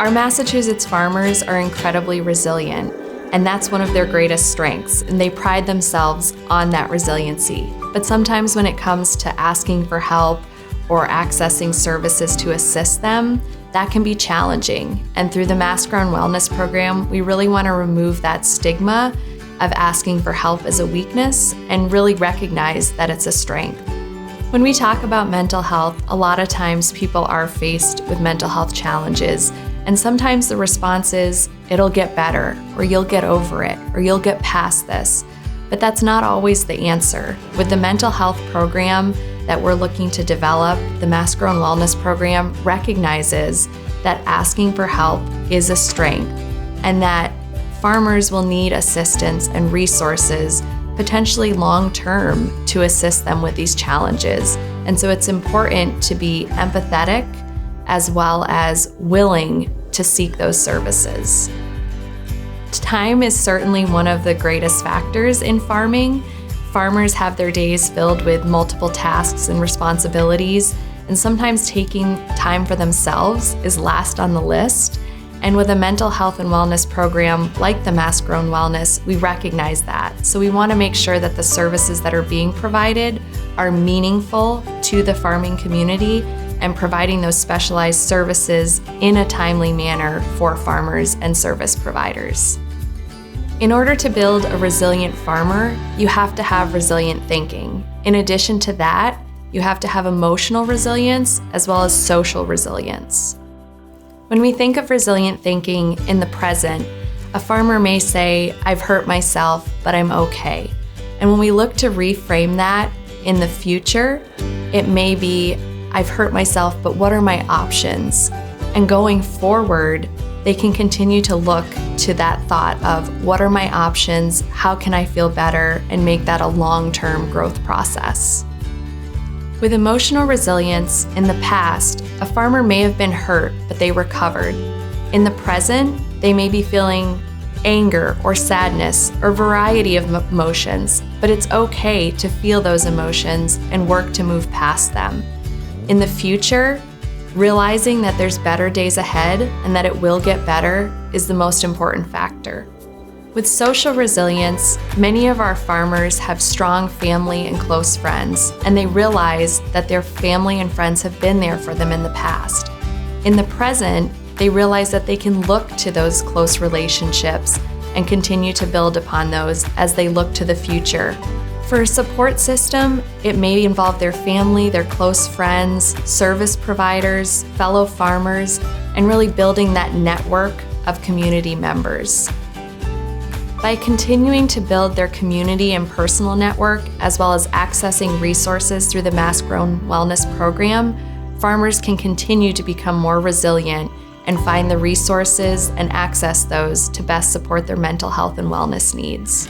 Our Massachusetts farmers are incredibly resilient, and that's one of their greatest strengths, and they pride themselves on that resiliency. But sometimes when it comes to asking for help or accessing services to assist them, that can be challenging. And through the Mass Grown Wellness Program, we really want to remove that stigma of asking for help as a weakness and really recognize that it's a strength. When we talk about mental health, a lot of times people are faced with mental health challenges, and sometimes the response is, it'll get better, or you'll get over it, or you'll get past this. But that's not always the answer. With the mental health program that we're looking to develop, the Mass Grown Wellness Program recognizes that asking for help is a strength, and that farmers will need assistance and resources, potentially long-term, to assist them with these challenges. And so it's important to be empathetic as well as willing to seek those services. Time is certainly one of the greatest factors in farming. Farmers have their days filled with multiple tasks and responsibilities, and sometimes taking time for themselves is last on the list. And with a mental health and wellness program like the Mass Grown Wellness, we recognize that. So we want to make sure that the services that are being provided are meaningful to the farming community and providing those specialized services in a timely manner for farmers and service providers. In order to build a resilient farmer, you have to have resilient thinking. In addition to that, you have to have emotional resilience as well as social resilience. When we think of resilient thinking in the present, a farmer may say, I've hurt myself, but I'm okay. And when we look to reframe that in the future, it may be, I've hurt myself, but what are my options? And going forward, they can continue to look to that thought of what are my options, how can I feel better, and make that a long-term growth process. With emotional resilience, in the past, a farmer may have been hurt, but they recovered. In the present, they may be feeling anger or sadness or a variety of emotions, but it's okay to feel those emotions and work to move past them. In the future, realizing that there's better days ahead and that it will get better is the most important factor. With social resilience, many of our farmers have strong family and close friends, and they realize that their family and friends have been there for them in the past. In the present, they realize that they can look to those close relationships and continue to build upon those as they look to the future. For a support system, it may involve their family, their close friends, service providers, fellow farmers, and really building that network of community members. By continuing to build their community and personal network, as well as accessing resources through the Mass Grown Wellness Program, farmers can continue to become more resilient and find the resources and access those to best support their mental health and wellness needs.